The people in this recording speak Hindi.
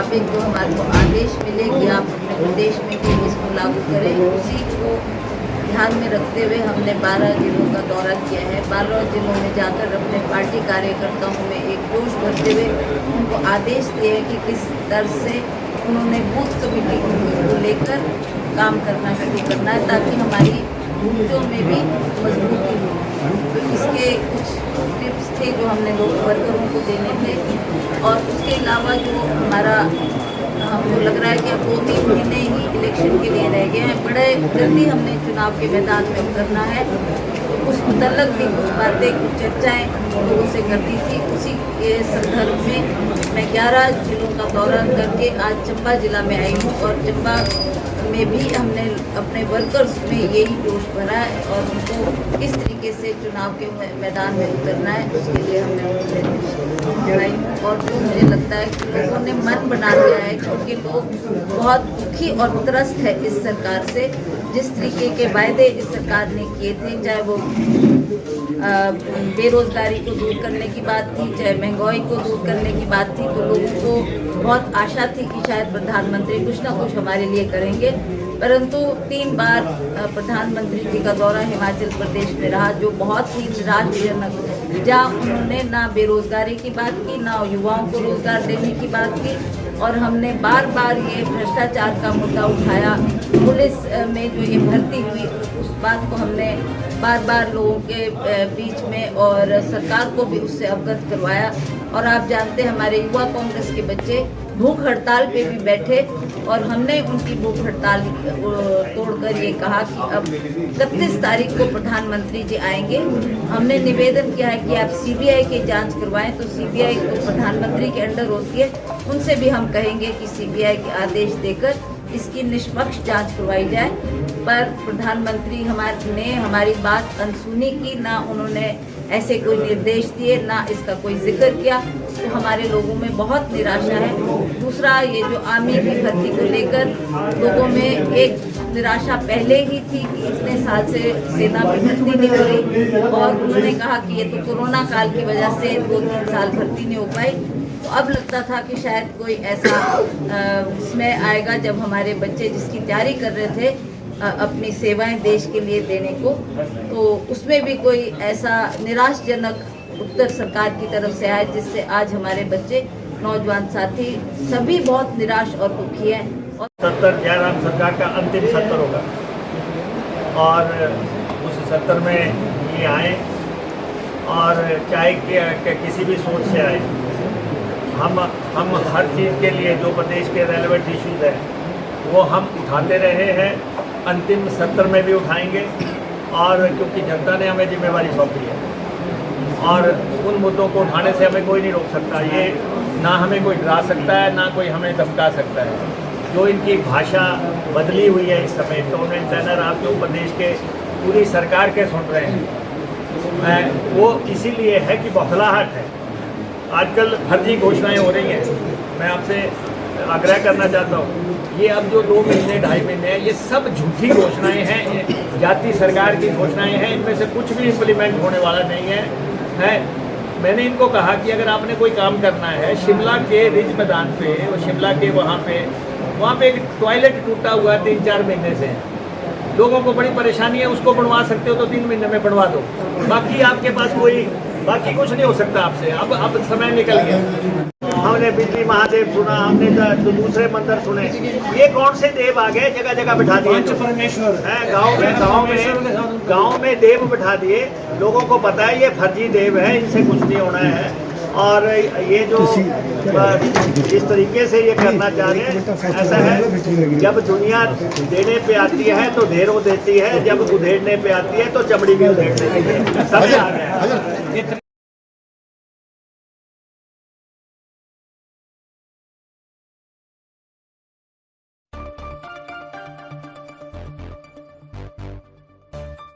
मुताबिक जो हमारे को आदेश मिले कि आप अपने प्रदेश में भी इसको लागू करें, उसी को ध्यान में रखते हुए हमने 12 जिलों का दौरा किया है। 12 जिलों में जाकर अपने पार्टी कार्यकर्ताओं में एक जोश भरते हुए उनको आदेश दिए कि किस तरह से उन्होंने बूथ कमेटी को लेकर काम करना शुरू करना है ताकि हमारी बूथों में भी मजबूती हो। तो इसके कुछ टिप्स थे जो हमने लोग वर्करों को देने थे, और उसके अलावा जो हमारा हमको लग रहा है कि अब 2-3 महीने ही इलेक्शन के लिए रह गए हैं, बड़े जल्दी हमने चुनाव के मैदान में उतरना है। तो उस मुतल्लक भी कुछ बातें, कुछ चर्चाएँ लोगों से करती थी। उसी के संदर्भ में मैं 11 जिलों का दौरा करके आज चंबा जिला में आई हूँ, और चंबा में भी हमने अपने वर्कर्स में यही जोश भरा है और उनको किस तरीके से चुनाव के मैदान में उतरना है उसके लिए हमने उनसे, और जो मुझे लगता है कि लोगों ने मन बना लिया है, क्योंकि लोग बहुत दुखी और त्रस्त है इस सरकार से। जिस तरीके के वायदे इस सरकार ने किए थे, चाहे वो बेरोजगारी को दूर करने की बात थी, चाहे महंगाई को दूर करने की बात थी, तो लोगों को बहुत आशा थी कि शायद प्रधानमंत्री कुछ ना कुछ हमारे लिए करेंगे। परंतु 3 बार प्रधानमंत्री जी का दौरा हिमाचल प्रदेश में रहा, जो बहुत ही निराशाजनक, जहाँ उन्होंने ना बेरोजगारी की बात की, ना युवाओं को रोजगार देने की बात की, और हमने बार बार ये भ्रष्टाचार का मुद्दा उठाया। पुलिस में जो ये भर्ती हुई, उस बात को हमने बार बार लोगों के बीच में और सरकार को भी उससे अवगत करवाया। और आप जानते हैं हमारे युवा कांग्रेस के बच्चे भूख हड़ताल पे भी बैठे, और हमने उनकी भूख हड़ताल तोड़कर ये कहा कि अब 31 तारीख को प्रधानमंत्री जी आएंगे। हमने निवेदन किया है कि आप सीबीआई की जांच करवाएं, तो सीबीआई तो प्रधानमंत्री के अंडर होती है, उनसे भी हम कहेंगे कि सीबीआई के आदेश देकर इसकी निष्पक्ष जांच करवाई जाए। पर प्रधानमंत्री ने हमारी बात अनसुनी की, ना उन्होंने ऐसे कोई निर्देश दिए, ना इसका कोई जिक्र किया, तो हमारे लोगों में बहुत निराशा है। दूसरा, ये जो आर्मी की भर्ती को लेकर लोगों में एक निराशा पहले ही थी कि इतने साल से सेना में भर्ती नहीं हो रही, और उन्होंने कहा कि ये तो कोरोना काल की वजह से 2-3 साल भर्ती नहीं हो पाई। तो अब लगता था कि शायद कोई ऐसा समय आएगा जब हमारे बच्चे जिसकी तैयारी कर रहे थे अपनी सेवाएं देश के लिए देने को, तो उसमें भी कोई ऐसा निराशाजनक उत्तर सरकार की तरफ से आया, जिससे आज हमारे बच्चे, नौजवान साथी सभी बहुत निराश और दुखी हैं। और 70 जयराम सरकार का अंतिम सत्र होगा, और उस सत्र में ये आए, और चाहे कि किसी भी सोच से आए, हम हर चीज़ के लिए जो प्रदेश के रेलेवेंट इश्यूज हैं वो हम उठाते रहे हैं, अंतिम सत्र में भी उठाएंगे। और क्योंकि जनता ने हमें जिम्मेवारी सौंपी है, और उन मुद्दों को उठाने से हमें कोई नहीं रोक सकता। ये ना हमें कोई डरा सकता है, ना कोई हमें धमका सकता है। जो इनकी भाषा बदली हुई है इस समय, टोन एंड टैनर आप जो प्रदेश के पूरी सरकार के सुन रहे हैं, वो इसीलिए है कि बौखलाहट है। आजकल फर्जी घोषणाएं हो रही हैं। मैं आपसे आग्रह करना चाहता हूँ, ये अब जो 2 महीने 2.5 महीने हैं, ये सब झूठी घोषणाएं हैं, जाति सरकार की घोषणाएं हैं। इनमें से कुछ भी इम्प्लीमेंट होने वाला नहीं है। मैंने इनको कहा कि अगर आपने कोई काम करना है, शिमला के रिज मैदान पे, और शिमला के वहाँ पे एक टॉयलेट टूटा हुआ है 3-4 महीने से, लोगों को बड़ी परेशानी है, उसको बनवा सकते हो तो 3 महीने में बनवा दो। बाकी आपके पास बाकी कुछ नहीं हो सकता आपसे। अब समय निकल गया। हमने बिजली महादेव सुना, हमने तो दूसरे मंदिर सुने, ये कौन से देव आ गए जगह जगह बिठा दिए हैं। गाँव में देव बिठा दिए, लोगों को पता है ये फर्जी देव है, इनसे कुछ नहीं होना है। और ये जो इस तरीके से ये करना चाह रहे हैं, ऐसा है जब दुनिया देने पे आती है तो ढेरों देती है, जब उधेड़ने पे आती है तो चमड़ी भी उधेड़ देती है। समय आ गया है।